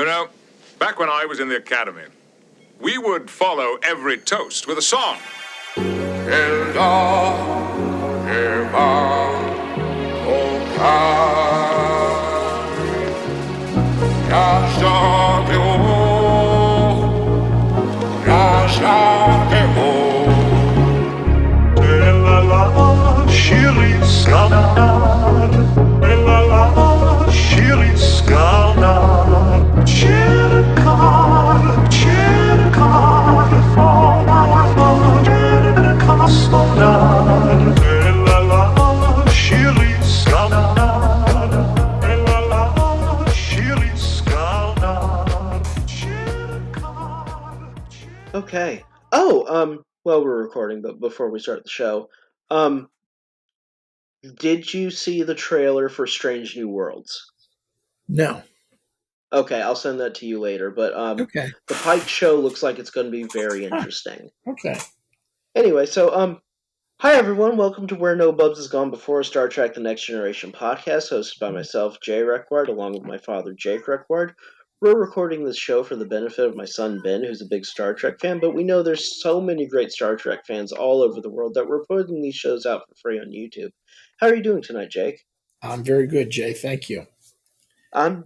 You know, back when I was in the academy, we would follow every toast with a song. Okay. Well, we're recording, but before we start the show, did you see the trailer for Strange New Worlds? No. Okay, I'll send that to you later, but Okay. the Pike show looks like it's going to be very interesting. Okay. Anyway, so hi everyone, welcome to Where No Bubs Has Gone Before, Star Trek: The Next Generation podcast, hosted by myself, Jay Reckward, along with my father, Jake Reckward. We're recording this show for the benefit of my son, Ben, who's a big Star Trek fan, but we know there's so many great Star Trek fans all over the world that we're putting these shows out for free on YouTube. How are you doing tonight, Jake? I'm very good, Jay. Thank you. I'm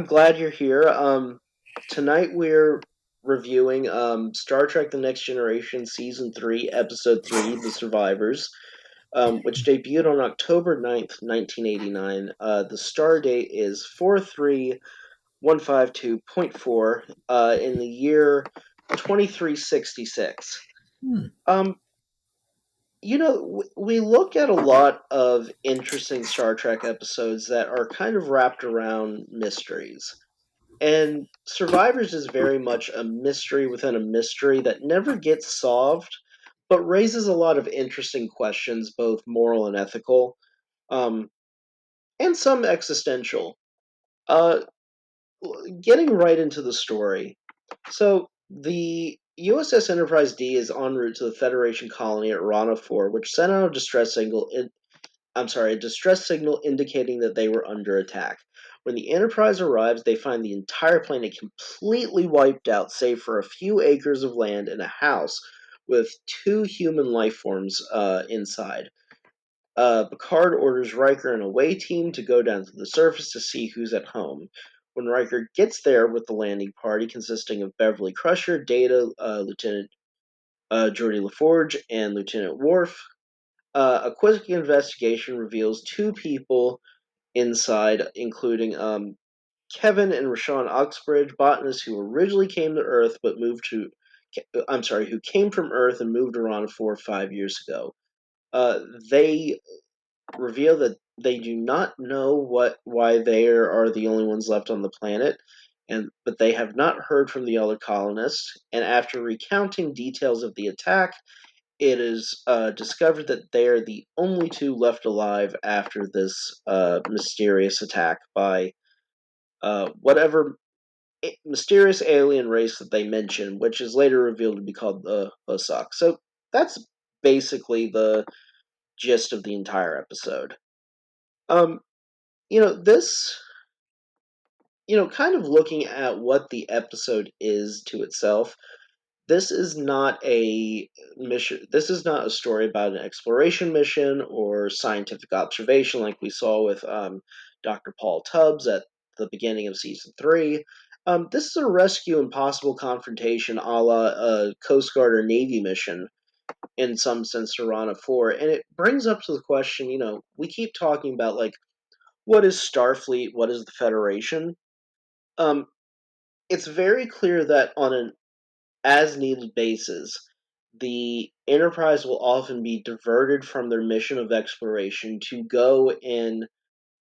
glad you're here. Tonight we're reviewing Star Trek: The Next Generation Season 3, Episode 3, The Survivors, which debuted on October 9th, 1989. The star date is 43152.4 in the year 2366. Um, we look at a lot of interesting Star Trek episodes that are kind of wrapped around mysteries. And Survivors is very much a mystery within a mystery that never gets solved, but raises a lot of interesting questions, both moral and ethical, and some existential. Uh, Getting right into the story. So, the USS Enterprise D is en route to the Federation colony at Rana 4, which sent out a distress signal. A distress signal indicating that they were under attack. When the Enterprise arrives, they find the entire planet completely wiped out, save for a few acres of land and a house with two human life forms inside. Picard orders Riker and a away team to go down to the surface to see who's at home. When Riker gets there with the landing party consisting of Beverly Crusher, Data, Lieutenant Geordi LaForge, and Lieutenant Worf, a quick investigation reveals two people inside, including Kevin and Rashawn Oxbridge, botanists who originally came to Earth but who came from Earth and moved around 4 or 5 years ago. They reveal that they do not know why they are the only ones left on the planet, but they have not heard from the other colonists. And after recounting details of the attack, it is discovered that they are the only two left alive after this mysterious attack by whatever mysterious alien race that they mention, which is later revealed to be called the Hosok. So that's basically the gist of the entire episode. Um, this, kind of looking at what the episode is to itself, this is not a mission. This is not a story about an exploration mission or scientific observation like we saw with Dr. Paul Tubbs at the beginning of season 3. This is a rescue and possible confrontation a la a Coast Guard or Navy mission in some sense to Rana 4. And it brings up to the question, we keep talking about, like, what is Starfleet? What is the Federation? Um, it's very clear that on an as needed basis, the Enterprise will often be diverted from their mission of exploration to go and,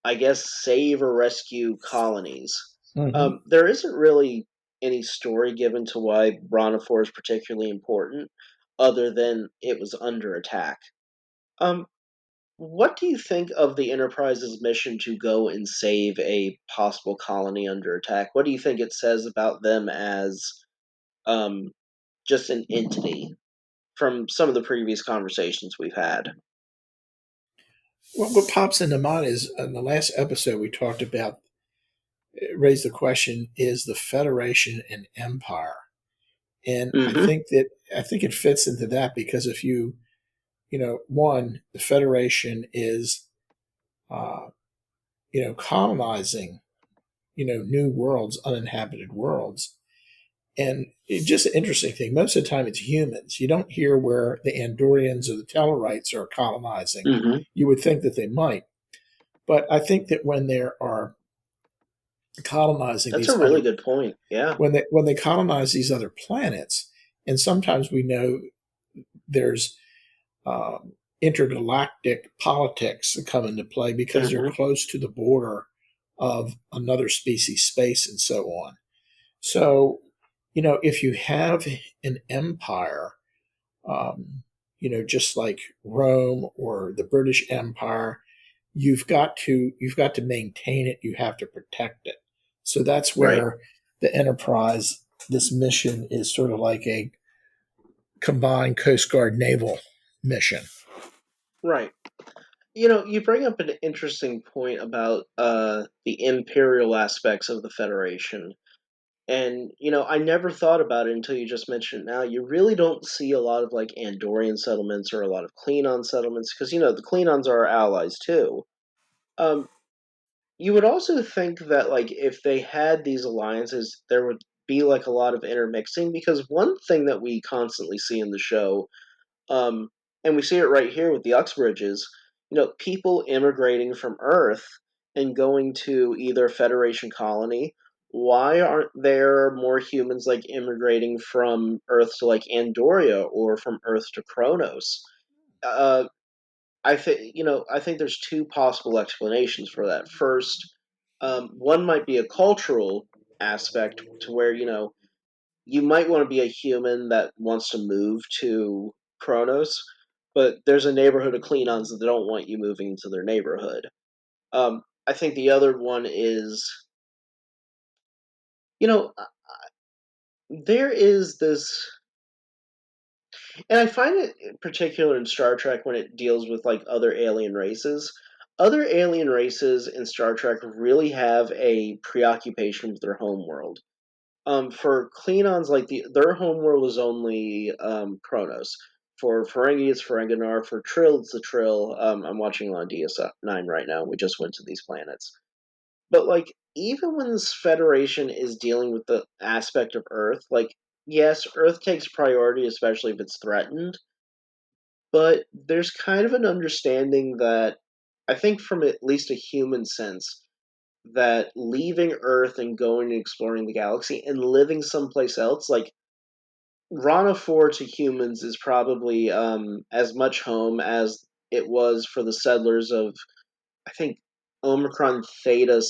I guess, save or rescue colonies. Mm-hmm. There isn't really any story given to why Rana 4 is particularly important, other than it was under attack. Um, what do you think of the Enterprise's mission to go and save a possible colony under attack? What do you think it says about them as um, just an entity from some of the previous conversations we've had? What pops into mind is in the last episode we talked about raise the question: is the Federation an empire? And Hmm. I think it fits into that because if one, the Federation is uh, colonizing new worlds, uninhabited worlds. And it's just an interesting thing. Most of the time, it's humans. You don't hear where the Andorians or the Tellarites are colonizing. Hmm. You would think that they might, but I think that when they are colonizing That's a these really other good point. Yeah. when they colonize these other planets, and sometimes we know there's intergalactic politics that come into play because they're Hmm. close to the border of another species space and so on. So, if you have an empire, just like Rome or the British Empire, you've got to maintain it. You have to protect it. So that's Right. where the Enterprise, this mission, is sort of like a combined Coast Guard naval mission. Right. You bring up an interesting point about the imperial aspects of the Federation. And, I never thought about it until you just mentioned it now. You really don't see a lot of like Andorian settlements or a lot of Klingon settlements because, the Klingons are our allies too. Um, you would also think that, like, if they had these alliances, there would be like a lot of intermixing because one thing that we constantly see in the show, um, and we see it right here with the Uxbridges, people immigrating from Earth and going to either Federation colony. Why aren't there more humans like immigrating from Earth to like Andoria or from Earth to Kronos? Uh, I think there's two possible explanations for that. First, one might be a cultural aspect to where you might want to be a human that wants to move to Kronos, but there's a neighborhood of Klingons that don't want you moving into their neighborhood. I think the other one is, you know, there is this, and I find it particular in Star Trek when it deals with like other alien races. Other alien races in Star Trek really have a preoccupation with their home world. For Klingons, like their homeworld is only Kronos. For Ferengi, it's Ferenginar. For Trill, it's the Trill. I'm watching on DS9 right now. We just went to these planets. But like, even when this Federation is dealing with the aspect of Earth, like, yes, Earth takes priority, especially if it's threatened. But there's kind of an understanding that I think, from at least a human sense, that leaving Earth and going and exploring the galaxy and living someplace else, like Rana 4 to humans, is probably as much home as it was for the settlers of, I think, Omicron Theta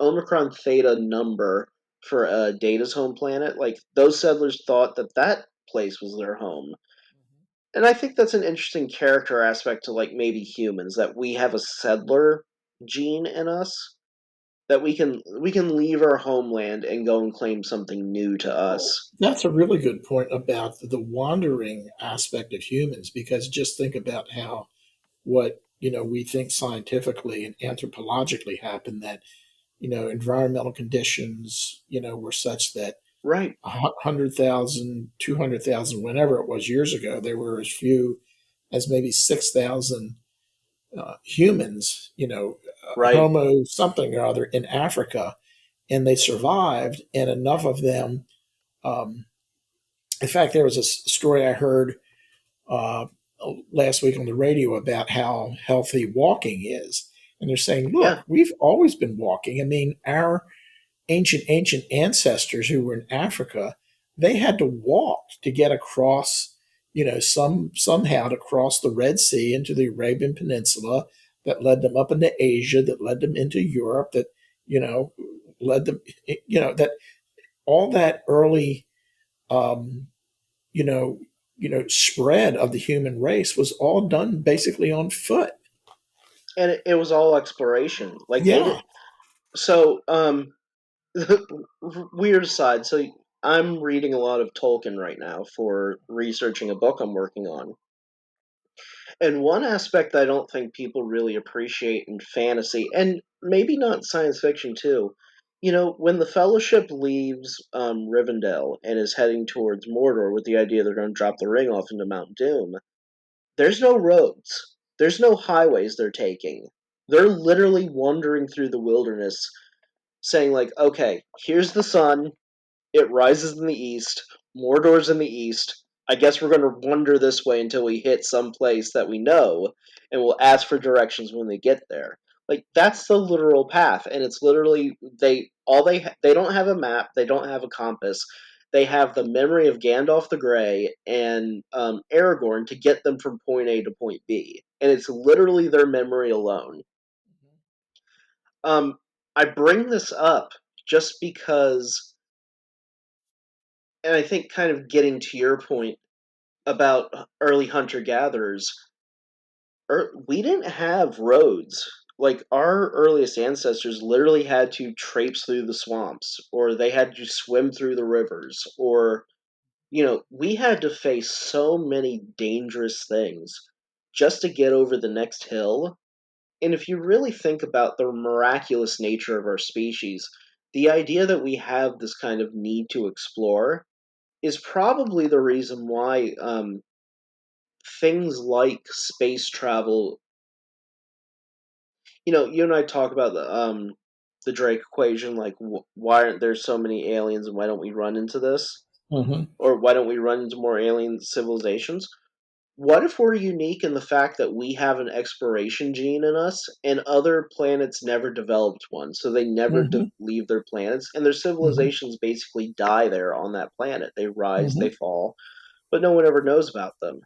Omicron Theta number for Data's home planet. Like those settlers thought that that place was their home. And I think that's an interesting character aspect to like maybe humans, that we have a settler gene in us, that we can leave our homeland and go and claim something new to Well, us. that's a really good point about the wandering aspect of humans, because just think about how what we think scientifically and anthropologically happened, that environmental conditions were such that Right, 100,000, 200,000, whenever it was years ago, there were as few as maybe 6,000 humans, right. Homo something or other in Africa, and they survived, and enough of them. Um, in fact, there was a story I heard uh, last week on the radio about how healthy walking is. And they're saying, look, Yeah, we've always been walking. I mean, our ancient ancestors who were in Africa, they had to walk to get across, somehow to cross the Red Sea into the Arabian Peninsula, that led them up into Asia, that led them into Europe, that, you know, led them, that all that early, um, you know, spread of the human race was all done basically on foot. and it was all exploration. Like they did. Yeah. So, weird aside. So I'm reading a lot of Tolkien right now for researching a book I'm working on. And one aspect I don't think people really appreciate in fantasy, and maybe not science fiction too, when the Fellowship leaves Rivendell and is heading towards Mordor with the idea they're going to drop the ring off into Mount Doom, there's no roads. There's no highways they're taking. They're literally wandering through the wilderness saying, like, okay, here's the sun, it rises in the east. Mordor's in the east. I guess we're going to wander this way until we hit some place that we know, and we'll ask for directions when they get there. Like that's the literal path, and it's literally they don't have a map, they don't have a compass. They have the memory of Gandalf the Grey and Aragorn to get them from point A to point B, and it's literally their memory alone. Um, I bring this up just because, and I think kind of getting to your point about early hunter gatherers, we didn't have roads. Like our earliest ancestors literally had to traipse through the swamps, or they had to swim through the rivers, or we had to face so many dangerous things just to get over the next hill. And if you really think about the miraculous nature of our species, the idea that we have this kind of need to explore is probably the reason why things like space travel. You and I talk about the Drake equation, like why aren't there so many aliens, and why don't we run into this, Hmm. or why don't we run into more alien civilizations? What if we're unique in the fact that we have an exploration gene in us, and other planets never developed one, so they never Hmm. leave their planets, and their Hmm. civilizations basically die there on that planet. They rise, they Hmm. fall, but no one ever knows about them.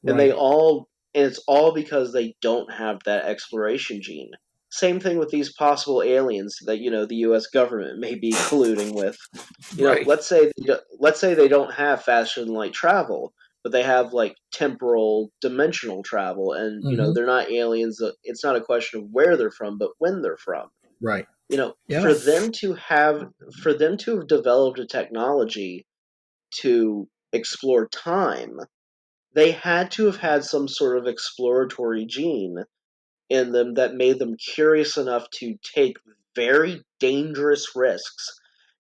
and they Right. all and it's all because they don't have that exploration gene. Same thing with these possible aliens that the U.S. government may be colluding with. Right. Let's say they don't have faster than light travel, but they have like temporal dimensional travel, and Hmm. they're not aliens. It's not a question of where they're from, but when they're from. Right. You know, Yeah. for them to have developed a technology to explore time, they had to have had some sort of exploratory gene in them that made them curious enough to take very dangerous risks.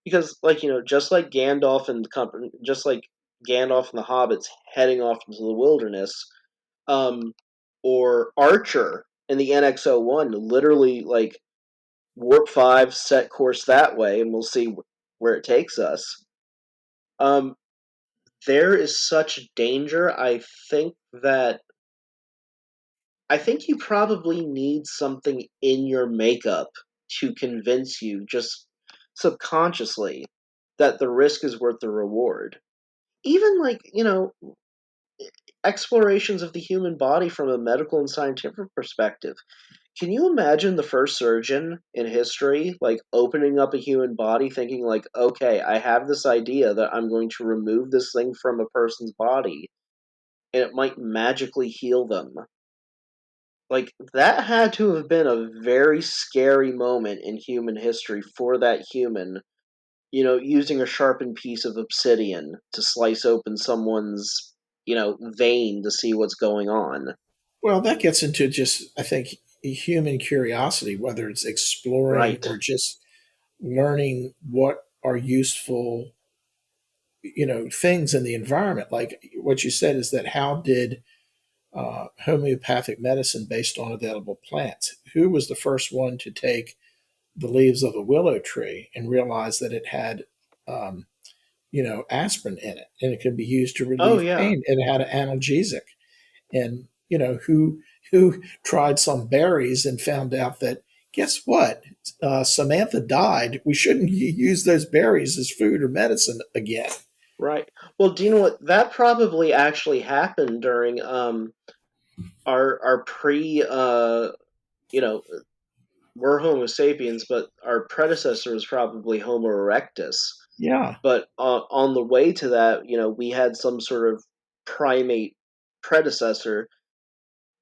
Because, like, just like Gandalf and the hobbits heading off into the wilderness, um, or Archer in the NX-01, literally, like, warp 5, set course that way, and we'll see where it takes us. Um, there is such danger. That I think you probably need something in your makeup to convince you, just subconsciously, that the risk is worth the reward. Even like, explorations of the human body from a medical and scientific perspective. Can you imagine the first surgeon in history, like, opening up a human body thinking, like, okay, I have this idea that I'm going to remove this thing from a person's body and it might magically heal them? Like, that had to have been a very scary moment in human history for that human, using a sharpened piece of obsidian to slice open someone's, vein to see what's going on. Well, that gets into just, I think, human curiosity, whether it's exploring Right. or just learning what are useful, things in the environment. Like what you said is that how did homeopathic medicine based on available plants? Who was the first one to take the leaves of a willow tree and realize that it had, um, aspirin in it, and it could be used to Oh, relieve yeah. pain, and it had an analgesic? And who tried some berries and found out that, guess what, Samantha died. We shouldn't use those berries as food or medicine again. Right. Well, do you know what? That probably actually happened during our pre you know we're Homo sapiens, but our predecessor was probably Homo erectus. Yeah. But on the way to that, we had some sort of primate predecessor.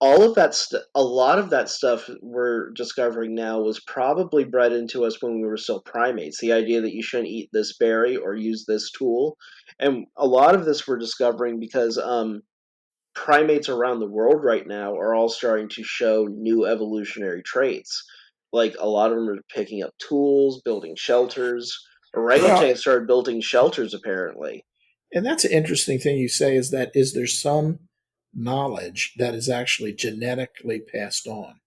A lot of that stuff we're discovering now was probably bred into us when we were still primates. The idea that you shouldn't eat this berry or use this tool, and a lot of this we're discovering because primates around the world right now are all starting to show new evolutionary traits. Like a lot of them are picking up tools, building shelters. Well, Orangutans started building shelters apparently. and that's an interesting thing you say is that is there some knowledge that is actually genetically passed on?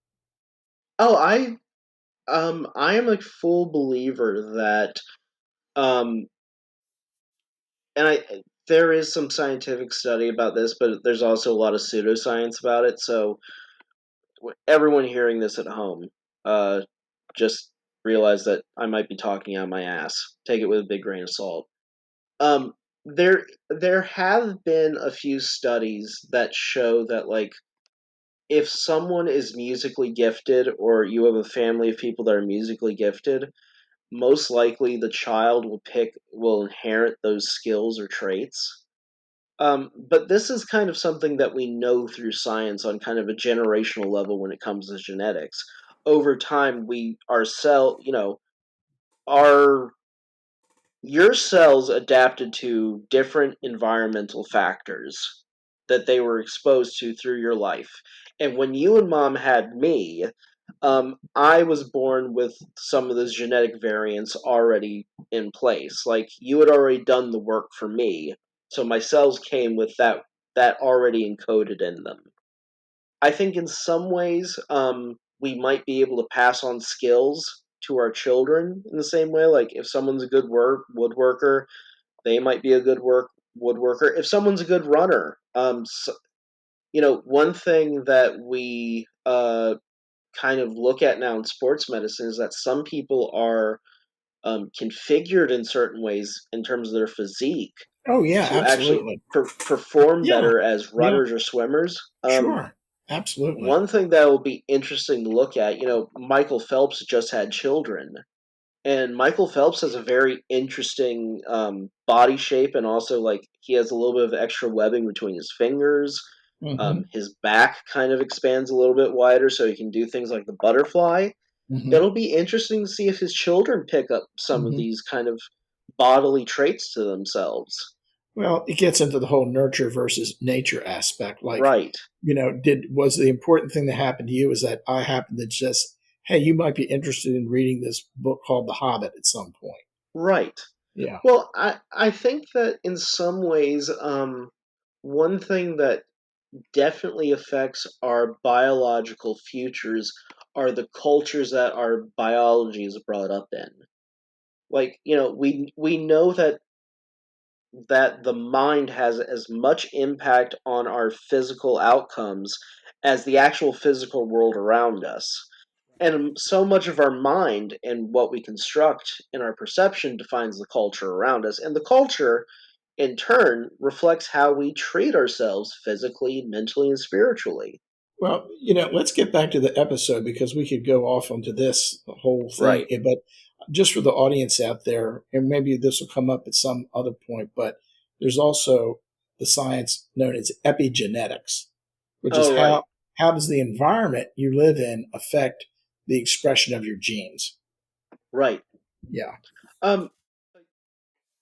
Oh, I am a full believer that um and I there is some scientific study about this, but there's also a lot of pseudoscience about it. So everyone hearing this at home, uh, just realize that I might be talking out my ass. Take it with a big grain of salt. Um, there have been a few studies that show that like if someone is musically gifted or you have a family of people that are musically gifted, most likely the child will inherit those skills or traits. But this is kind of something that we know through science on kind of a generational level when it comes to genetics. Over time, our your cells adapted to different environmental factors that they were exposed to through your life. And when you and mom had me, I was born with some of those genetic variants already in place. Like you had already done the work for me, so my cells came with that already encoded in them. I think in some ways, we might be able to pass on skills to our children in the same way. Like if someone's a good woodworker, they might be a good woodworker. If someone's a good runner, one thing that we kind of look at now in sports medicine is that some people are configured in certain ways in terms of their physique Oh yeah, to actually absolutely. perform Yeah, better as yeah, runners or swimmers. sure, absolutely. One thing that will be interesting to look at, Michael Phelps just had children, and Michael Phelps has a very interesting body shape, and also like he has a little bit of extra webbing between his fingers. Hmm. His back kind of expands a little bit wider, so he can do things like the butterfly. Hmm. It'll be interesting to see if his children pick up some of Hmm. these kind of bodily traits to themselves. Well, it gets into the whole nurture versus nature aspect. Like, Right, did was the important thing that happened to you is that I happened to just, hey, you might be interested in reading this book called The Hobbit at some point. right. Yeah. Well, I think that in some ways, one thing that definitely affects our biological futures are the cultures that our biology is brought up in. Like, we know that the mind has as much impact on our physical outcomes as the actual physical world around us. And so much of our mind and what we construct in our perception defines the culture around us. And the culture, in turn, reflects how we treat ourselves physically, mentally, and spiritually. Well, let's get back to the episode because we could go off onto this whole thing. Right. But just for the audience out there, and maybe this will come up at some other point, but there's also the science known as epigenetics, which is Oh, right. how does the environment you live in affect the expression of your genes? Right. Yeah. Um,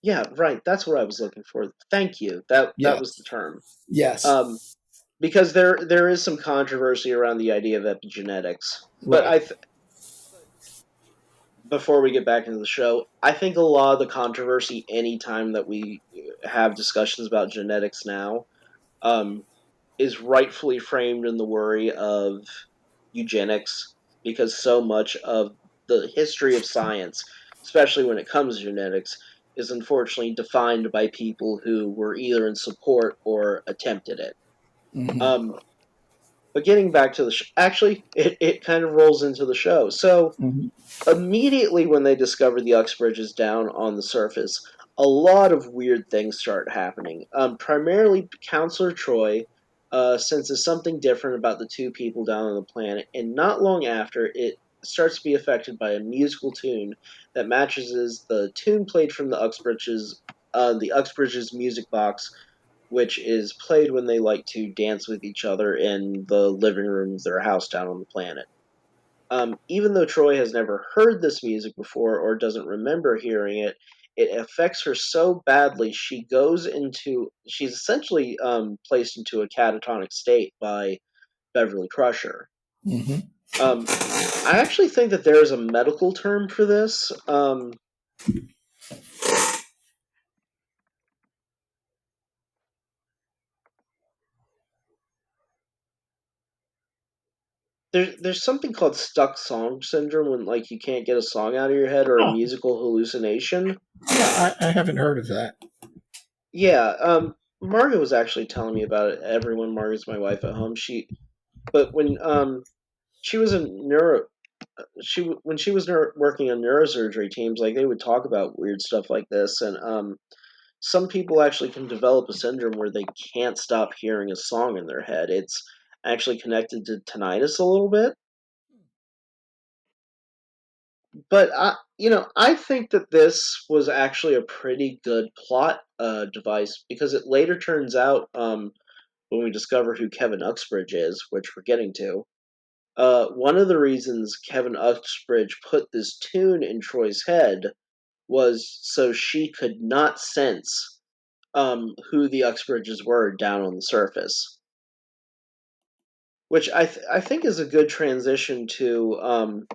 yeah, right. That's what I was looking for. Thank you. That was the Yes. term. Yes. Um, because there is some controversy around the idea of epigenetics. But Right. before we get back into the show, I think a lot of the controversy anytime that we have discussions about genetics now um, is rightfully framed in the worry of eugenics because so much of the history of science, especially when it comes to genetics, is unfortunately defined by people who were either in support or attempted it. Hmm. Um, but getting back to actually, it kind of rolls into the show. So Hmm. immediately when they discover the Uxbridge is down on the surface, a lot of weird things start happening. Primarily, Counselor Troy senses something different about the two people down on the planet, and not long after, it starts to be affected by a musical tune that matches the tune played from the Uxbridge's music box, which is played when they like to dance with each other in the living room of their house down on the planet. Even though Troy has never heard this music before or doesn't remember hearing it, it affects her so badly she's essentially placed into a catatonic state by Beverly Crusher. Hmm. I actually think that there is a medical term for this. There's something called stuck song syndrome when like you can't get a song out of your head or a Oh, musical hallucination. yeah, I haven't heard of that. Yeah, Margaret was actually telling me about it. Everyone, Margaret's my wife at home. But when she was a neuro, when she was working on neurosurgery teams, like they would talk about weird stuff like this, and some people actually can develop a syndrome where they can't stop hearing a song in their head. It's actually connected to tinnitus a little bit. But I think that this was actually a pretty good plot device because it later turns out, when we discover who Kevin Uxbridge is, which we're getting to, one of the reasons Kevin Uxbridge put this tune in Troy's head was so she could not sense who the Uxbridges were down on the surface, which I think is a good transition to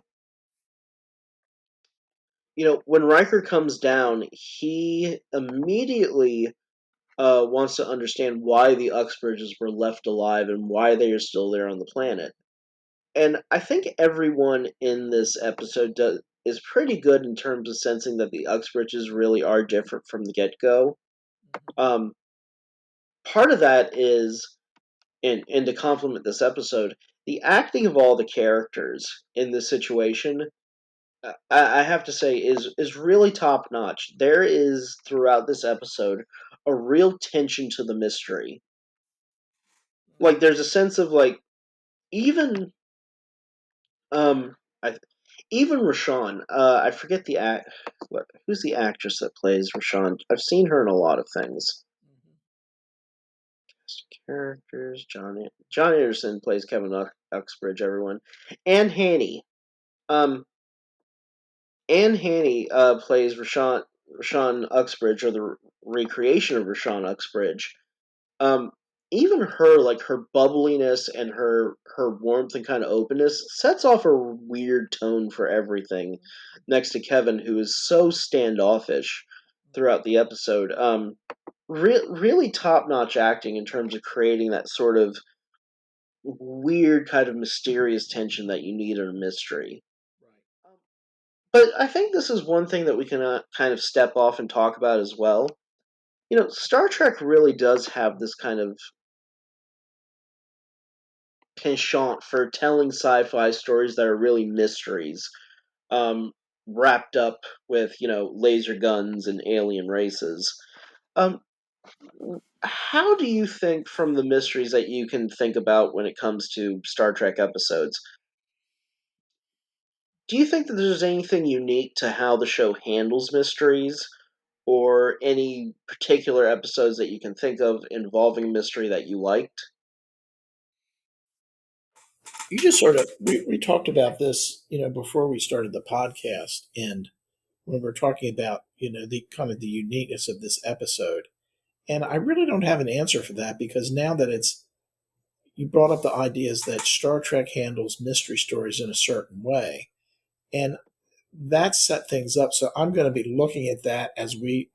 when Riker comes down, he immediately wants to understand why the Uxbridges were left alive and why they are still there on the planet. And I think everyone in this episode is pretty good in terms of sensing that the Uxbridges really are different from the get-go. Um, Part of that is, and to complement this episode, the acting of all the characters in this situation, I have to say, is really top notch. There is throughout this episode a real tension to the mystery. Like there's a sense of like even um I even Rashawn. I forget who's the actress that plays Rashawn. I've seen her in a lot of things. Characters John Anderson plays Kevin Uxbridge. Everyone, Anne Haney. Um, Anne Haney plays Rashawn Uxbridge, or the recreation of Rashawn Uxbridge. Um, Even her, like her bubbliness and her warmth and kind of openness, sets off a weird tone for everything. Next to Kevin, who is so standoffish throughout the episode. Really top notch acting in terms of creating that sort of weird kind of mysterious tension that you need in a mystery. But I think this is one thing that we can kind of step off and talk about as well. Star Trek really does have this kind of penchant for telling sci-fi stories that are really mysteries, um, wrapped up with laser guns and alien races. Um, how do you think, from the mysteries that you can think about when it comes to Star Trek episodes, do you think that there's anything unique to how the show handles mysteries, or any particular episodes that you can think of involving mystery that you liked? You just sort of we talked about this, before we started the podcast, and when we're talking about the kind of the uniqueness of this episode, and I really don't have an answer for that because now that you brought up the ideas that Star Trek handles mystery stories in a certain way, and that set things up. So I'm going to be looking at that as we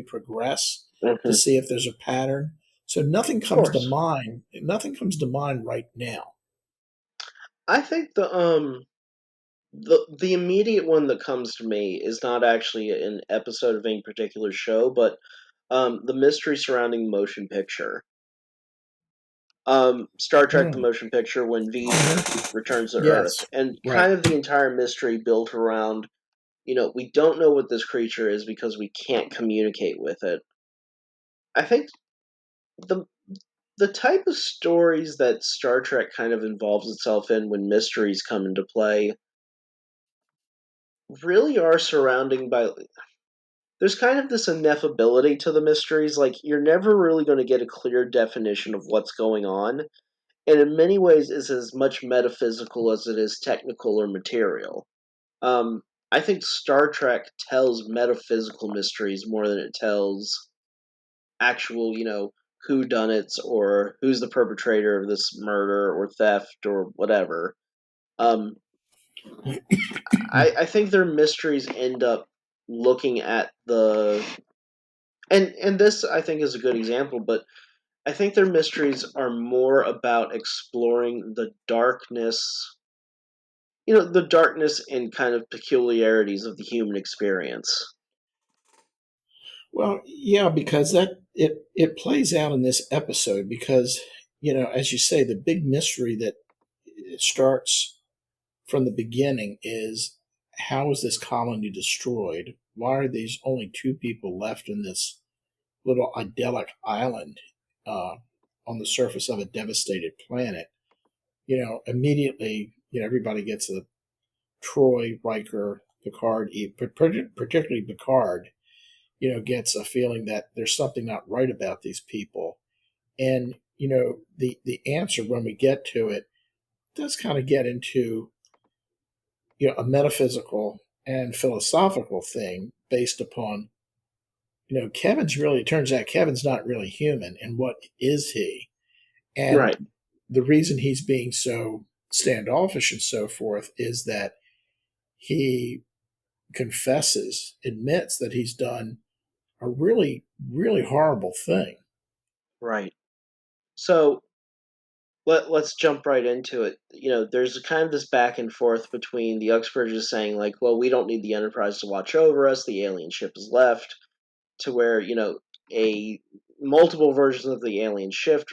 progress to Mm-hmm. see if there's a pattern. So nothing Of comes to course. mind. Nothing comes to mind right now. I think the immediate one that comes to me is not actually an episode of any particular show, but the mystery surrounding the motion picture. Star Trek: The Mm. Motion Picture, when V'ger Mhm. returns to Earth, Yes. and Right. kind of the entire mystery built around, we don't know what this creature is because we can't communicate with it. I think the the type of stories that Star Trek kind of involves itself in when mysteries come into play really are surrounding by there's kind of this ineffability to the mysteries. Like you're never really going to get a clear definition of what's going on, and in many ways is as much metaphysical as it is technical or material. I think Star Trek tells metaphysical mysteries more than it tells actual, whodunits or who's the perpetrator of this murder or theft or whatever. Um, I think their mysteries end up looking at the and this I think is a good example, but I think their mysteries are more about exploring the darkness and kind of peculiarities of the human experience. Well, yeah, because it plays out in this episode because as you say, the big mystery that it starts from the beginning is how is this colony destroyed? Why are these only two people left in this little idyllic island uh, on the surface of a devastated planet? Immediately, everybody gets a Troy, Riker, Picard, particularly Picard, gets a feeling that there's something not right about these people. And, the answer when we get to it does kind of get into, a metaphysical and philosophical thing based upon, it turns out Kevin's not really human. And what is he? And Right. the reason he's being so standoffish and so forth is that he admits that he's done a really, really horrible thing. Right. So let's jump right into it. There's kind of this back and forth between the Uxbridges saying like, well, we don't need the Enterprise to watch over us. The alien ship is left, to where a multiple versions of the alien ship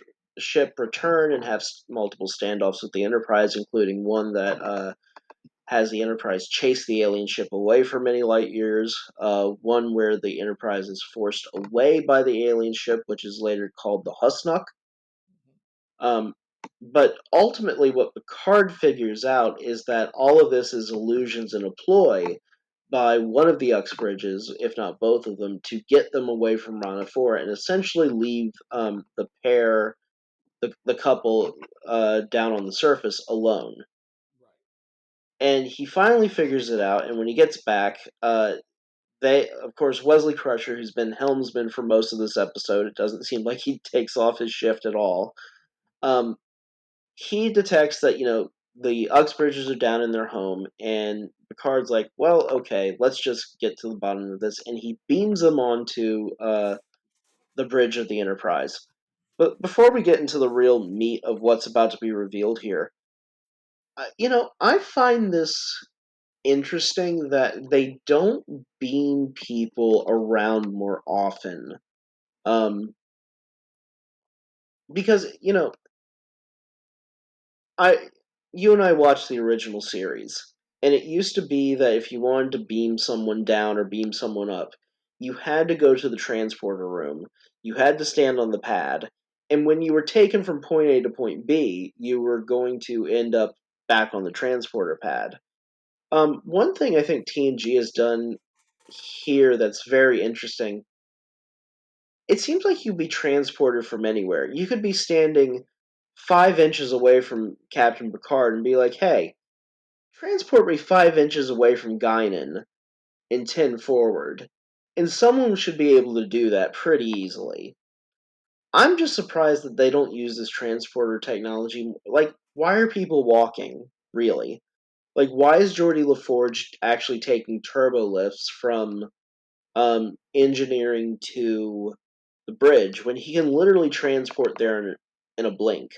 return and have multiple standoffs with the Enterprise, including one that has the Enterprise chase the alien ship away for many light years. One where the Enterprise is forced away by the alien ship, which is later called the Husnock. Um, but ultimately, what Picard figures out is that all of this is illusions and a ploy by one of the Uxbridges, if not both of them, to get them away from Rana 4 and essentially leave the couple, down on the surface alone. And he finally figures it out, and when he gets back, of course, Wesley Crusher, who's been helmsman for most of this episode, it doesn't seem like he takes off his shift at all. Um, he detects that the Uxbridges are down in their home, and Picard's like, "Well, okay, let's just get to the bottom of this," and he beams them onto the bridge of the Enterprise. But before we get into the real meat of what's about to be revealed here, I find this interesting that they don't beam people around more often, um, because I you and I watched the original series, and it used to be that if you wanted to beam someone down or beam someone up, you had to go to the transporter room. You had to stand on the pad, and when you were taken from point A to point B, you were going to end up back on the transporter pad. One thing I think TNG has done here that's very interesting. It seems like you'd be transported from anywhere. You could be standing 5 inches away from Captain Picard and be like, "Hey, transport me 5 inches away from Guinan in 10 forward." And someone should be able to do that pretty easily. I'm just surprised that they don't use this transporter technology. Like, why are people walking, really? Like, why is Geordie LaForge actually taking turbo lifts from engineering to the bridge when he can literally transport there in a blink?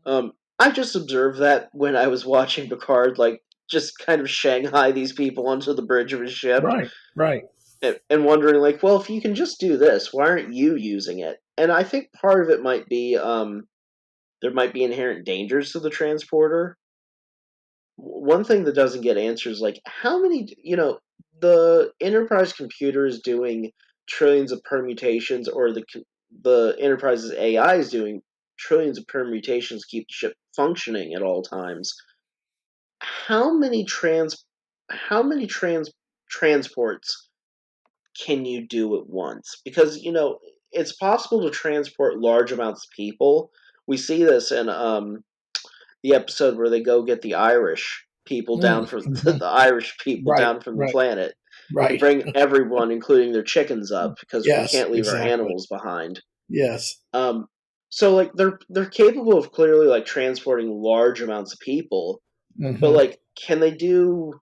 I just observed that when I was watching Picard, like, just kind of Shanghai these people onto the bridge of his ship, Right, right. and wondering, like, well, if you can just do this, why aren't you using it? And I think part of it might be there might be inherent dangers to the transporter. One thing that doesn't get answered is like how many, the Enterprise computer is doing trillions of permutations, or the Enterprise's AI is doing trillions of permutations to keep the ship functioning at all times. How many how many transports can you do at once? Because it's possible to transport large amounts of people. We see this in the episode where they go get the Irish. people down Mm, from mhm. the Irish people Right, down from the right, planet. We can right. bring everyone, including their chickens, up because we Yes, can't leave our exactly. animals behind. Yes. Um, so like they're capable of clearly like transporting large amounts of people, but Hmm. like can they do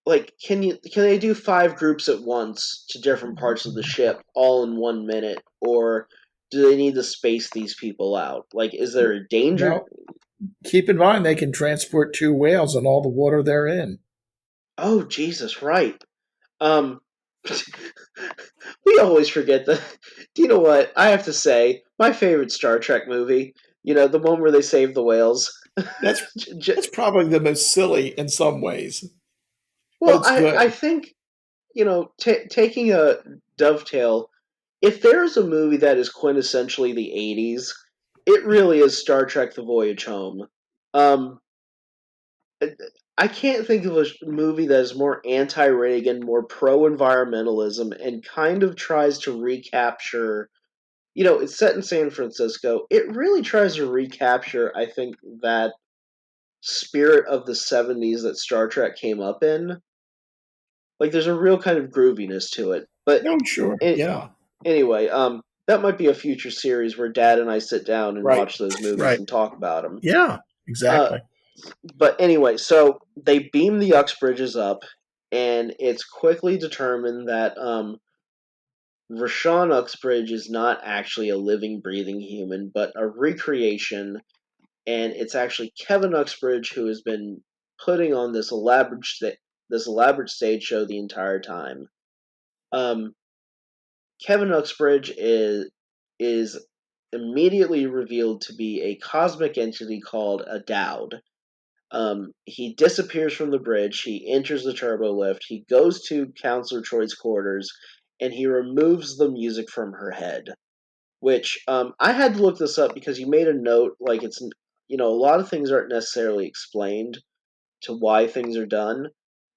like can they do 5 groups at once to different parts of the ship all in 1 minute, or do they need to space these people out? Like, is there a danger? Well, keep in mind they can transport 2 whales and all the water they're in. Oh Jesus, right. Um, we always forget that. Do you know what I have to say? My favorite Star Trek movie. You know, the one where they save the whales. That's J- j- that's probably the most silly in some ways, but well, it's I good. think taking a dovetail. If there's a movie that is quintessentially the '80s, it really is Star Trek: The Voyage Home. Um, I can't think of a movie that is more anti-Reagan, more pro-environmentalism, and kind of tries to recapture. It's set in San Francisco. It really tries to recapture, I think, that spirit of the '70s that Star Trek came up in. Like, there's a real kind of grooviness to it. But No, sure. it, Yeah. anyway, that might be a future series where Dad and I sit down and Right. watch those movies Right. and talk about them. Yeah. Uh, Exactly. but anyway, so they beam the Uxbridges up, and it's quickly determined that Rashawn Uxbridge is not actually a living, breathing human, but a recreation, and it's actually Kevin Uxbridge who has been putting on this elaborate stage show the entire time. Um, Kevin Uxbridge is immediately revealed to be a cosmic entity called a Dowd. He disappears from the bridge. He enters the turbo lift. He goes to Counselor Troy's quarters, and he removes the music from her head. Which I had to look this up because you made a note. Like, a lot of things aren't necessarily explained to why things are done.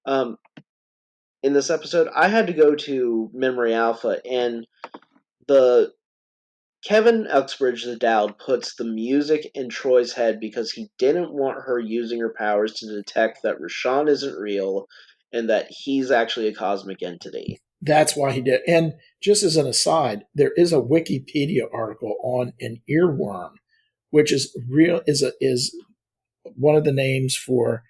Um, in this episode, I had to go to Memory Alpha, and the Kevin Uxbridge, the Dowd, puts the music in Troy's head because he didn't want her using her powers to detect that Rashawn isn't real and that he's actually a cosmic entity. That's why he did. And just as an aside, there is a Wikipedia article on an earworm, which is one of the names for,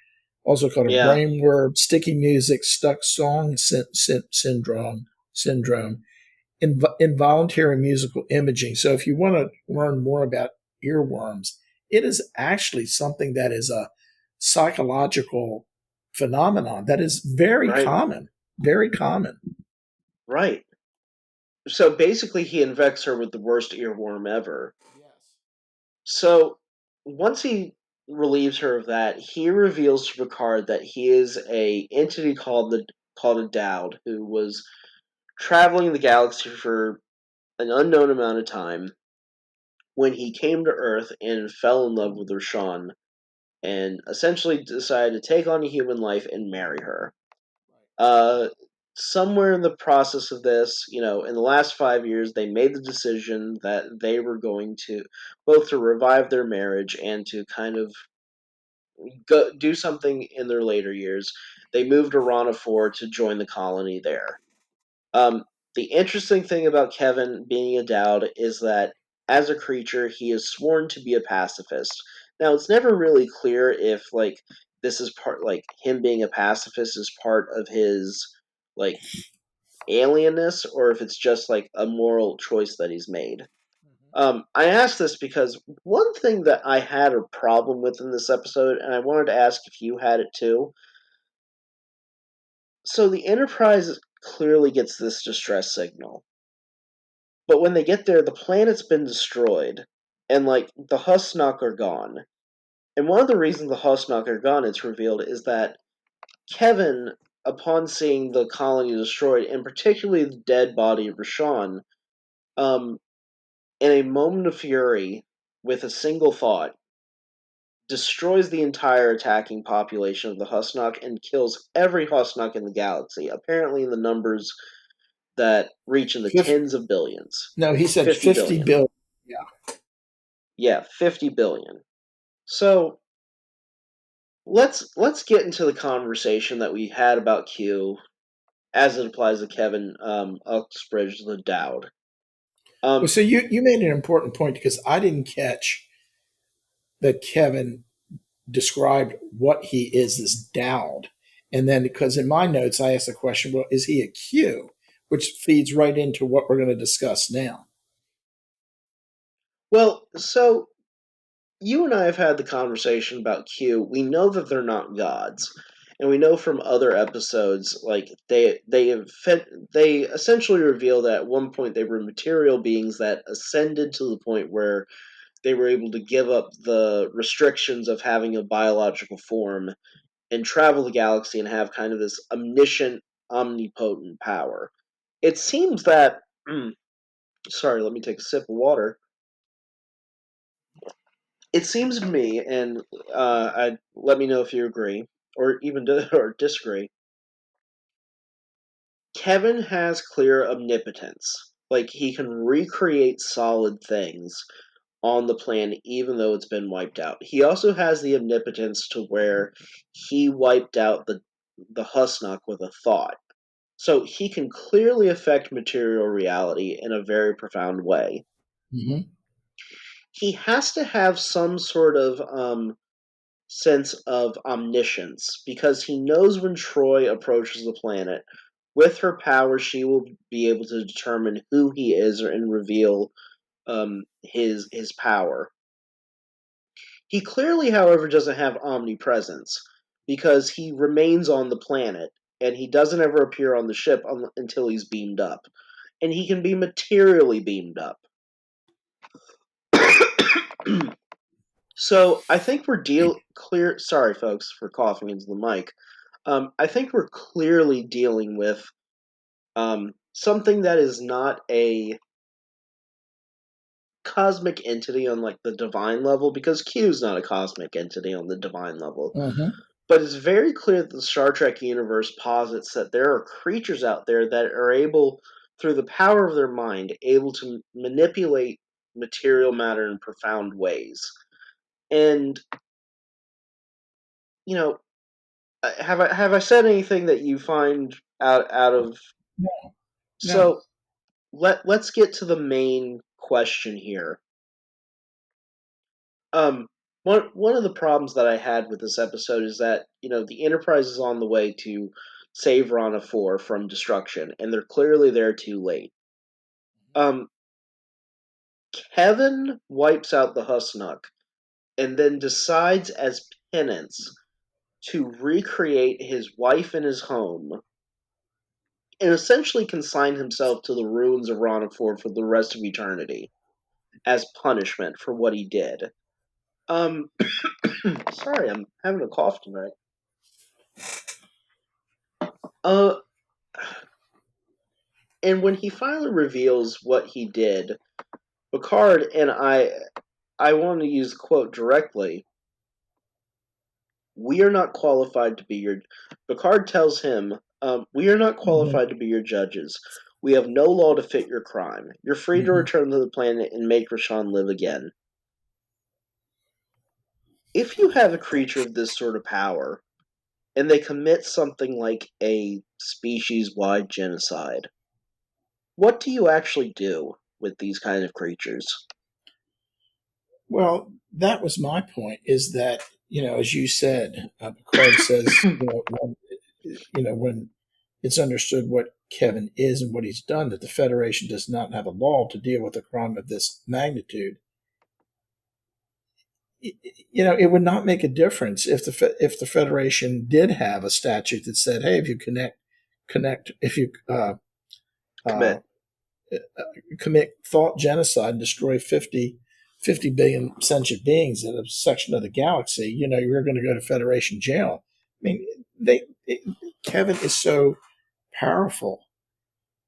also called a Yeah, brainworm, sticky music, stuck song syndrome, involuntary musical imaging. So if you want to learn more about earworms, it is actually something that is a psychological phenomenon that is very right, common, very common. right. So basically, he infects her with the worst earworm ever. Yes. So once he relieves her of that, he reveals to Picard that he is a entity called a Dowd who was traveling the galaxy for an unknown amount of time when he came to Earth and fell in love with Rashawn and essentially decided to take on a human life and marry her. Uh, Somewhere in the process of this, in the last 5 years, they made the decision that they were going to both to revive their marriage and to kind of do something in their later years. They moved to Rana 4 to join the colony there. Um, the interesting thing about Kevin being a Dowd is that as a creature, he is sworn to be a pacifist. Now, it's never really clear if like this is part like him being a pacifist is part of his like alienness or if it's just like a moral choice that he's made. I asked this because one thing that I had a problem with in this episode, and I wanted to ask if you had it too. So the Enterprise clearly gets this distress signal. But when they get there, the planet's been destroyed, and like the Husnock are gone. And one of the reasons the Husnock are gone, it's revealed, is that Kevin, upon seeing the colony destroyed, and particularly the dead body of Rashawn, um, in a moment of fury, with a single thought, destroys the entire attacking population of the Husnock and kills every Husnock in the galaxy, apparently in the numbers that reach in the tens of billions. No, he said 50 50 billion. billion. Yeah. Yeah, 50 billion. So let's get into the conversation that we had about Q as it applies to Kevin Uxbridge the Dowd. Well, so you made an important point because I didn't catch that Kevin described what he is as Dowd. And then because in my notes I asked the question, well, is he a Q? Which feeds right into what we're going to discuss now. Well, so you and I have had the conversation about Q. We know that they're not gods, and we know from other episodes, like they essentially reveal that at one point they were material beings that ascended to the point where they were able to give up the restrictions of having a biological form and travel the galaxy and have kind of this omniscient, omnipotent power. It seems that. Sorry, let me take a sip of water. It seems to me, and let me know if you agree or even or disagree. Kevin has clear omnipotence. Like he can recreate solid things on the planet, even though it's been wiped out. He also has the omnipotence to where he wiped out the Husnock with a thought. So he can clearly affect material reality in a very profound way. Mm-hmm. He has to have some sort of sense of omniscience because he knows when Troy approaches the planet. With her power, she will be able to determine who he is and reveal his power. He clearly, however, doesn't have omnipresence because he remains on the planet and he doesn't ever appear on the ship until he's beamed up. And he can be materially beamed up. So I think we're clear. Sorry, folks, for coughing into the mic. I think we're clearly dealing with something that is not a cosmic entity on like the divine level, because Q is not a cosmic entity on the divine level. Mm-hmm. But it's very clear that the Star Trek universe posits that there are creatures out there that are able, through the power of their mind, able to manipulate material matter in profound ways. And you know, have I said anything that you find out of? No, no. So let's get to the main question here. Um, one of the problems that I had with this episode is that the Enterprise is on the way to save Rana 4 from destruction, and they're clearly there too late. Um, Kevin wipes out the Husnock, and then decides as penance to recreate his wife and his home, and essentially consign himself to the ruins of Rana 4 for the rest of eternity as punishment for what he did. Um, sorry, I'm having a cough tonight. Uh, and when he finally reveals what he did, Picard and I want to use the quote directly. We are not qualified to be your. Picard tells him, "We are not Mm-hmm. qualified to be your judges. We have no law to fit your crime. You're free to Mm-hmm. return to the planet and make Rashawn live again." If you have a creature of this sort of power, and they commit something like a species-wide genocide, what do you actually do with these kind of creatures? Well, that was my point. Is that as you said, Picard says when it's understood what Kevin is and what he's done, that the Federation does not have a law to deal with a crime of this magnitude. It would not make a difference if the Federation did have a statute that said, "Hey, if you if you uh, Commit. commit thought genocide and destroy 50 billion sentient beings in a section of the galaxy, you're going to go to Federation jail." I mean, Kevin is so powerful.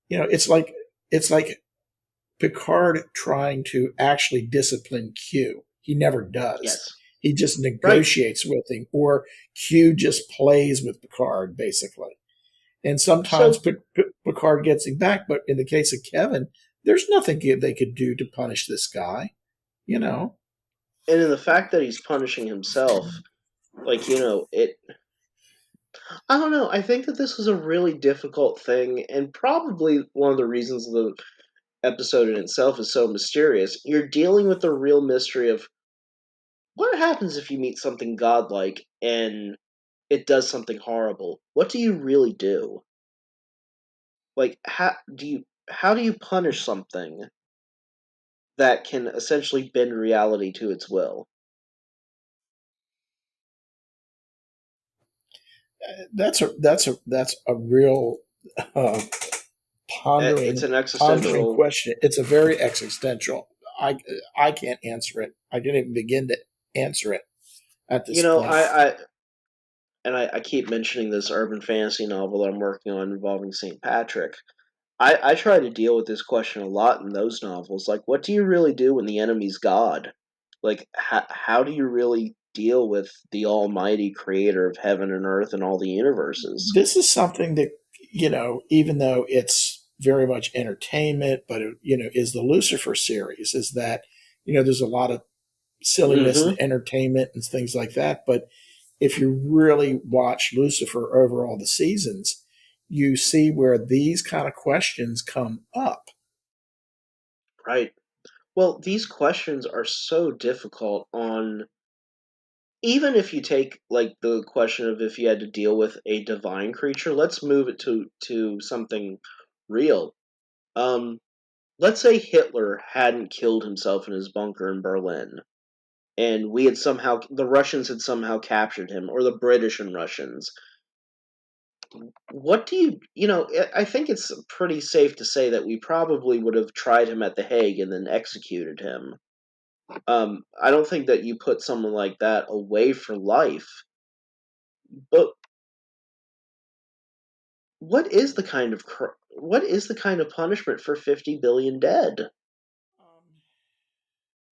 It's like Picard trying to actually discipline Q. He never does. Yes. He just Right. negotiates with him, or Q just plays with Picard, basically. And sometimes So, Picard gets him back, but in the case of Kevin, there's nothing they could do to punish this guy. and in the fact that he's punishing himself, Like, I don't know. I think that this was a really difficult thing, and probably one of the reasons the episode in itself is so mysterious. You're dealing with the real mystery of what happens if you meet something godlike and it does something horrible. What do you really do? Like, how do you punish something that can essentially bend reality to its will? That's a real uh, It's pondering an pondering existential, question. It's a very existential. I I can't answer it. I didn't even begin to answer it at this you know, point. I keep mentioning this urban fantasy novel that I'm working on involving St. Patrick. I try to deal with this question a lot in those novels. Like, what do you really do when the enemy's God? Like, how do you really deal with the almighty creator of heaven and earth and all the universes? This is something that, even though it's very much entertainment, but it, is the Lucifer series. Is that there's a lot of silliness Mm-hmm. and entertainment and things like that, but if you really watch Lucifer over all the seasons, you see where these kind of questions come up. Right. Well, these questions are so difficult on even if you take like the question of if you had to deal with a divine creature, let's move it to something real. Um, let's say Hitler hadn't killed himself in his bunker in Berlin, and the Russians had somehow captured him, or the British and Russians. What do I think it's pretty safe to say that we probably would have tried him at The Hague and then executed him. I don't think that you put someone like that away for life. But what is the kind of punishment for 50 billion dead? Um,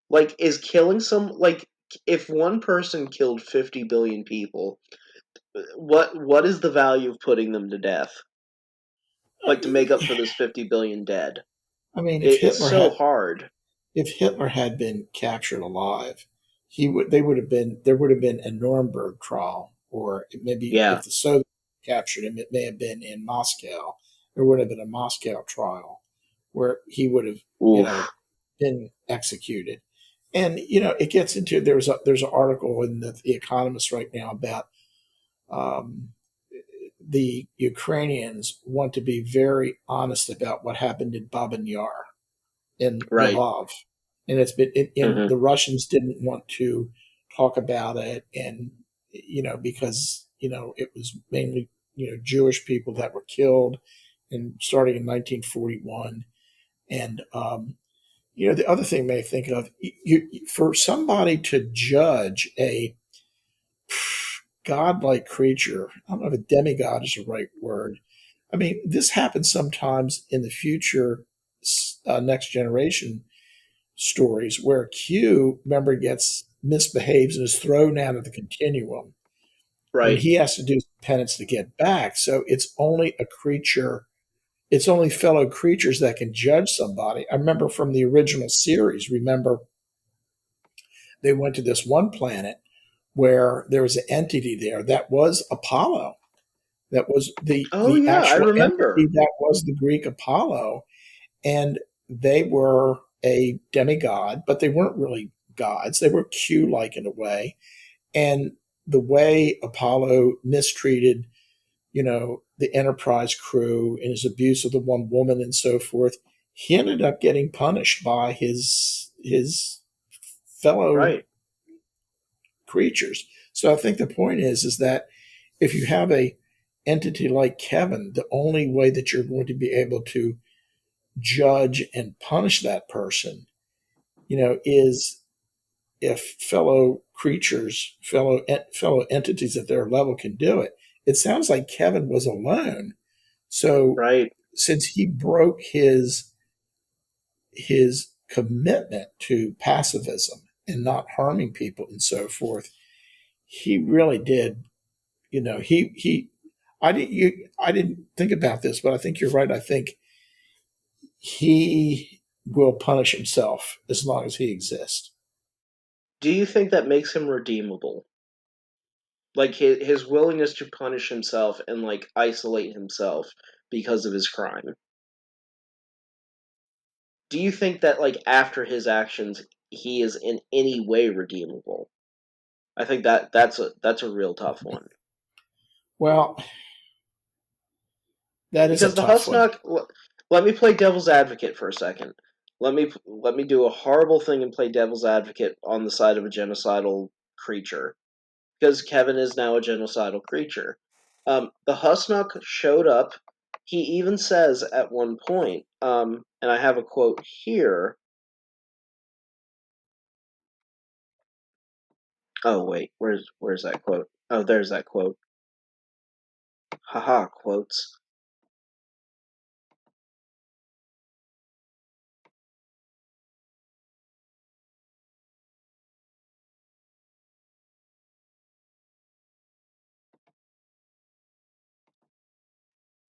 Like, is killing some like if one person killed 50 billion people, what is the value of putting them to death? Like to make up for this 50 billion dead. I mean, It's so hard. if Hitler had been captured alive, they would have been there would have been a Nuremberg trial, or maybe Yeah. if the Soviets captured him, it may have been in Moscow. There would have been a Moscow trial where he would have, Oof. been executed. And it gets into there's an article in the Economist right now about um, the Ukrainians want to be very honest about what happened in Babin Yar in Right. Lvov, and Hmm. the Russians didn't want to talk about it, and because it was mainly Jewish people that were killed, and starting in 1941, and the other thing may think of for somebody to judge a godlike creature. I don't know if a demigod is the right word. I mean, this happens sometimes in the future, next generation stories where Q, remember, gets misbehaves and is thrown out of the continuum, and Right. he has to do penance to get back. So it's only fellow creatures that can judge somebody. I remember from the original series, remember they went to this one planet where there was an entity there that was Apollo. That was Oh the yeah, I actual remember. entity that was the Greek Apollo, and they were a demigod, but they weren't really gods. They were Q-like in a way, and the way Apollo mistreated, the Enterprise crew and his abuse of the one woman and so forth, he ended up getting punished by his fellow Right. creatures. So I think the point is that if you have a entity like Kevin, the only way that you're going to be able to judge and punish that person, is if fellow creatures, fellow entities at their level can do it. It sounds like Kevin was alone. So Right. since he broke his commitment to pacifism and not harming people and so forth, he really did. He I didn't think about this, but I think you're right. I think he will punish himself as long as he exists. Do you think that makes him redeemable? Like his willingness to punish himself and like isolate himself because of his crime. Do you think that like after his actions he is in any way redeemable? I think that's a real tough one. Well, that is a Because the tough one. Husnock, let me play devil's advocate for a second. Let me do a horrible thing and play devil's advocate on the side of a genocidal creature. Because Kevin is now a genocidal creature. The Husnock showed up. He even says at one point, and I have a quote here. Oh wait, where's that quote? Oh, there's that quote. Haha, quotes.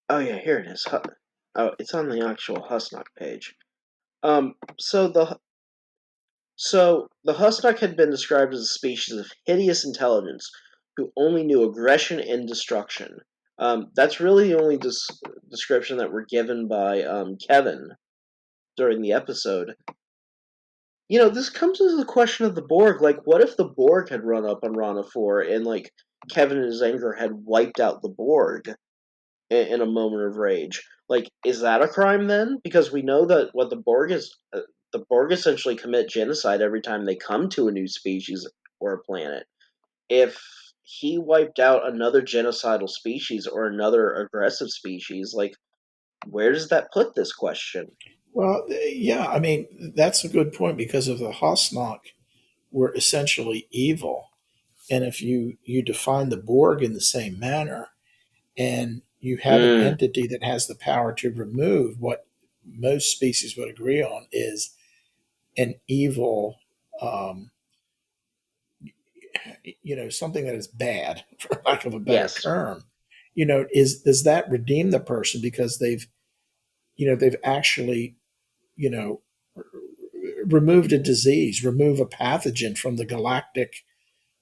Oh yeah, here it is. Oh, it's on the actual Husnock page. Um, so the the Husnock had been described as a species of hideous intelligence who only knew aggression and destruction. That's really the only description that were given by Kevin during the episode. You know, this comes as the question of the Borg. Like, what if the Borg had run up on Rana 4 and, like, Kevin in his anger had wiped out the Borg in a moment of rage? Like, is that a crime then? Because we know that what the Borg essentially commit genocide every time they come to a new species or a planet. If he wiped out another genocidal species or another aggressive species, like, where does that put this question? Well, yeah, I mean, that's a good point because of the Hasnock were essentially evil. And if you define the Borg in the same manner, and you have an Mm, entity that has the power to remove what most species would agree on is an evil, um, something that is bad, for lack of a better yes. term. Is does that redeem the person because they've actually, you know, removed a disease, remove a pathogen from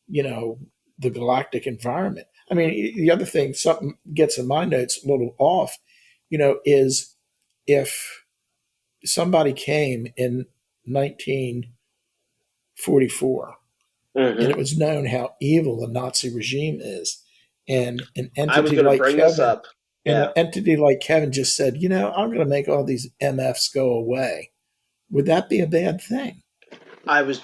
you know, the galactic environment. I mean, the other thing, something gets in my notes a little off, is if somebody came in 1944 and Hmm. it was known how evil the Nazi regime is, and an I was entity going to like bring this Kevin, up. and an Yeah. entity like Kevin just said, I'm going to make all these MFs go away. Would that be a bad thing? I was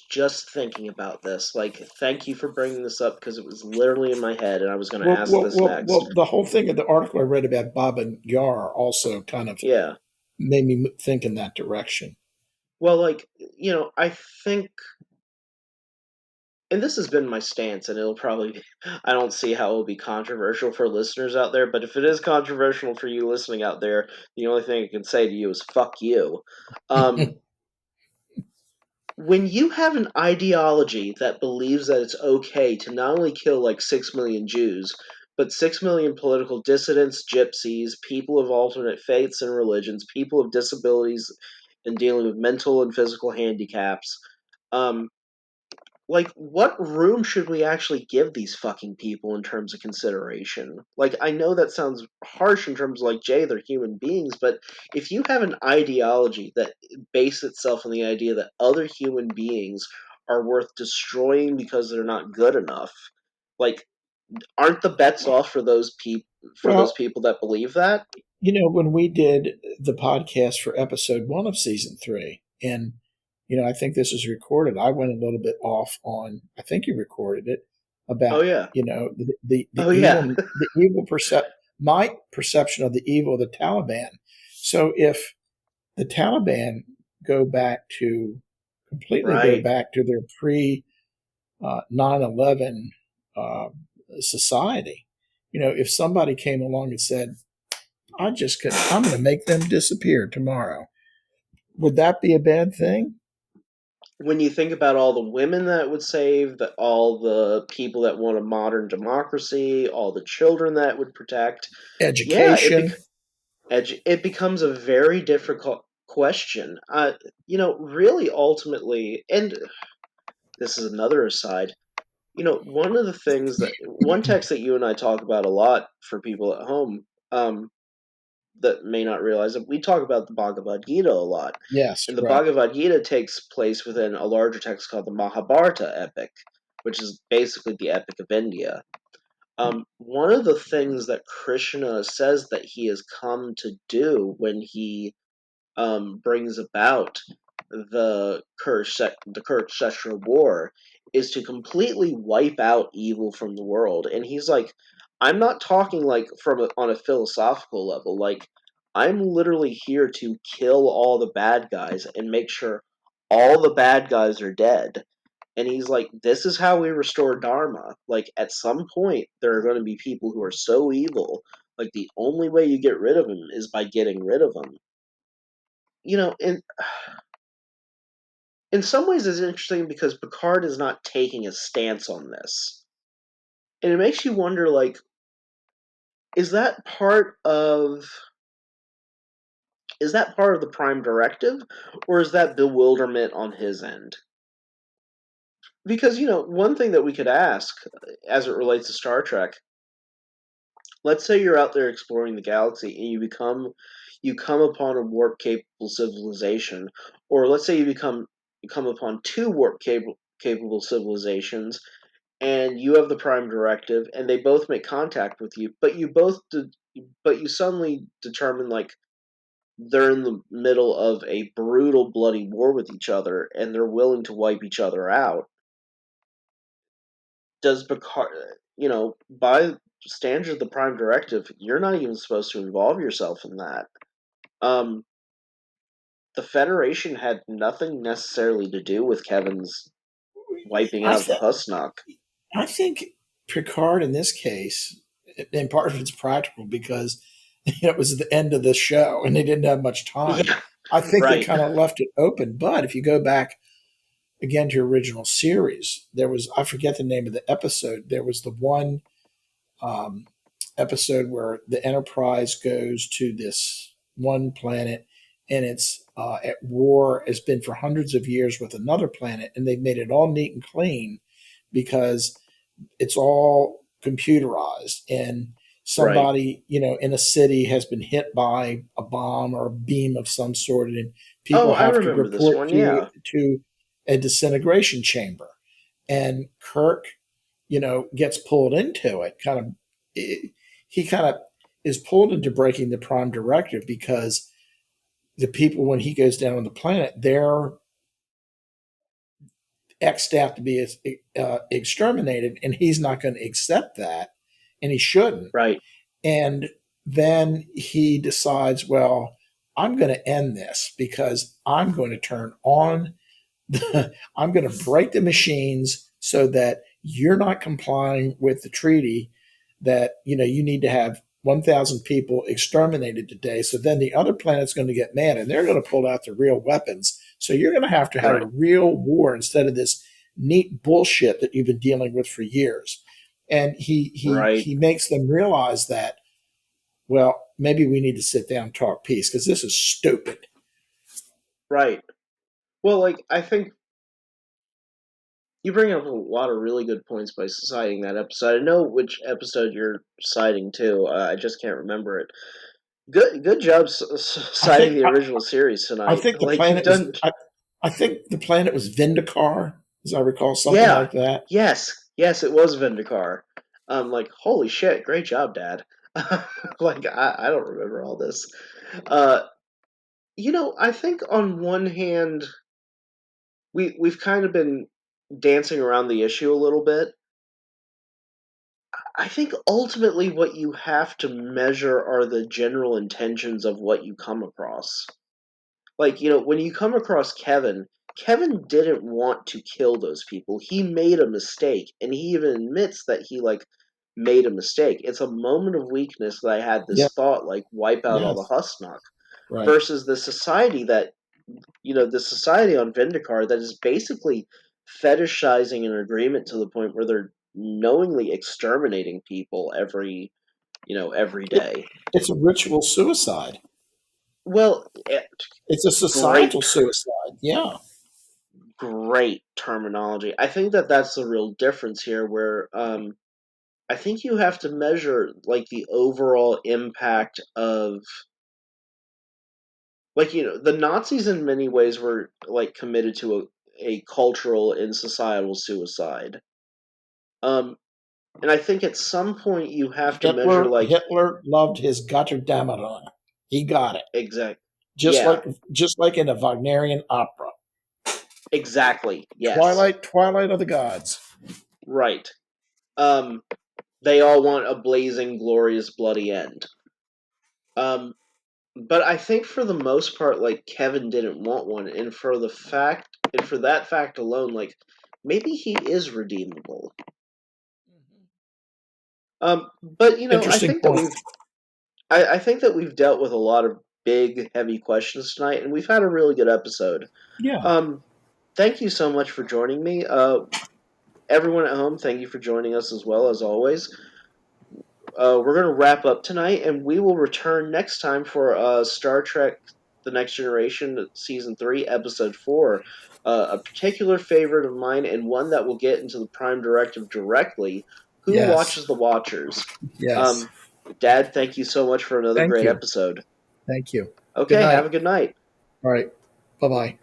just thinking about this. Like, thank you for bringing this up because it was literally in my head, and I was going to Well, ask well, this well, next. well. The whole thing of the article I read about Bob and Yar also kind of Yeah. made me think in that direction. Well, like, I think, and this has been my stance, and it'll probably be, I don't see how it will be controversial for listeners out there, but if it is controversial for you listening out there, the only thing I can say to you is fuck you. Um, when you have an ideology that believes that it's okay to not only kill like 6 million Jews, but 6 million political dissidents, gypsies, people of alternate faiths and religions, people of disabilities and dealing with mental and physical handicaps, um, like, what room should we actually give these fucking people in terms of consideration? Like, I know that sounds harsh in terms of, like, Jay, they're human beings, but if you have an ideology that base itself on the idea that other human beings are worth destroying because they're not good enough, like, aren't the bets off for those Well, people that believe that? when we did the podcast for episode 1 of season 3, and I think this was recorded. I went a little bit off on. I think you recorded it Oh about yeah. the Oh yeah. evil my perception of the evil of the Taliban. So if the Taliban go back to completely go Right. back to their pre 9/11 uh, society, if somebody came along and said, I'm going to make them disappear tomorrow. Would that be a bad thing? When you think about all the women that would save, that all the people that want a modern democracy, all the children that would protect, yeah, Education. it becomes a very difficult question. Really, ultimately, and this is another aside. One of the things that one text that you and I talk about a lot for people at home, that may not realize that we talk about the Bhagavad Gita a lot. Yes, And the right. Bhagavad Gita takes place within a larger text called the Mahabharata epic, which is basically the epic of India. One of the things that Krishna says that he has come to do when he brings about the Kurukshetra war is to completely wipe out evil from the world. And he's like, I'm not talking like on a philosophical level. Like, I'm literally here to kill all the bad guys and make sure all the bad guys are dead. And he's like, this is how we restore Dharma. Like, at some point, there are going to be people who are so evil. Like, the only way you get rid of them is by getting rid of them. In some ways, it's interesting because Picard is not taking a stance on this. And it makes you wonder, like, is that part of the Prime Directive, or is that bewilderment on his end? Because one thing that we could ask, as it relates to Star Trek, let's say you're out there exploring the galaxy and you come upon a warp capable civilization, or let's say you come upon two warp capable civilizations, and you have the Prime Directive, and they both make contact with you, but you suddenly determine like they're in the middle of a brutal, bloody war with each other, and they're willing to wipe each other out. Does Picard, by standards of the Prime Directive, you're not even supposed to involve yourself in that. Um, the Federation had nothing necessarily to do with Kevin's wiping I out the think Husnock. I think Picard in this case, and part of it's practical because it was the end of the show and they didn't have much time. Yeah, I think they right, kind of left it open. But if you go back again to your original series, there was, I forget the name of the episode. There was the one um, episode where the Enterprise goes to this one planet and it's at war, has been for hundreds of years with another planet, and they've made it all neat and clean because it's all computerized, and right. somebody in a city has been hit by a bomb or a beam of some sort, and Oh, people I have to remember this report one. Yeah, to a disintegration chamber, and Kirk gets pulled into it. He kind of is pulled into breaking the Prime Directive because the people, when he goes down on the planet, they're X'd out to be exterminated, and he's not going to accept that, and he shouldn't. right, And then he decides, well, I'm going to end this because I'm going to turn on I'm going to break the machines so that you're not complying with the treaty that you need to have 1,000 people exterminated today. So then the other planet's going to get mad and they're going to pull out the real weapons. So you're going to have a right, real war instead of this neat bullshit that you've been dealing with for years. And right, he makes them realize that, well, maybe we need to sit down and talk peace because this is stupid. right. Well, like, I think you bring up a lot of really good points by citing that episode. I know which episode you're citing too. I just can't remember it. Good job I think citing the original series I tonight. think the Like, you've planet was done. I think the planet was Vindicar, as I recall, something Yeah. like that. Yes, it was Vindicar. Like, holy shit, great job, Dad. Like, I don't remember all this. Uh, I think on one hand, we've kind of been dancing around the issue a little bit. I think ultimately what you have to measure are the general intentions of what you come across. Like, when you come across Kevin didn't want to kill those people. He made a mistake, and he even admits that he like made a mistake. It's a moment of weakness that I had Yeah. this thought like wipe out all the Yes. Husnock Right. versus the society on Vindicar that is basically fetishizing an agreement to the point where they're knowingly exterminating people every It, day. it's a ritual suicide. Well, It's a great societal suicide. Yeah. great terminology. I think that that's the real difference here, where I think you have to measure like the overall impact of, like, the Nazis in many ways were like committed to a cultural and societal suicide. Um, and I think at some point you have to measure like Hitler loved his Götterdämmerung. He got it. exact, Just yeah, like just like in a Wagnerian opera. exactly, yes, Twilight of the Gods. right. Um, they all want a blazing, glorious, bloody end. Um, but I think for the most part, like Kevin didn't want one, and for that fact alone, like maybe he is redeemable. But I Interesting think that point. I think that we've dealt with a lot of big, heavy questions tonight, and we've had a really good episode. Yeah. Um, thank you so much for joining me. Everyone at home, thank you for joining us as well as always. We're going to wrap up tonight, and we will return next time for Star Trek: The Next Generation, Season 3, Episode 4. A particular favorite of mine, and one that will get into the Prime Directive directly. Who Yes. watches the Watchers? Yes. Um, Dad, thank you so much for another Thank great you. episode. Thank you. Good Okay, have night. a good night. All right. Bye bye.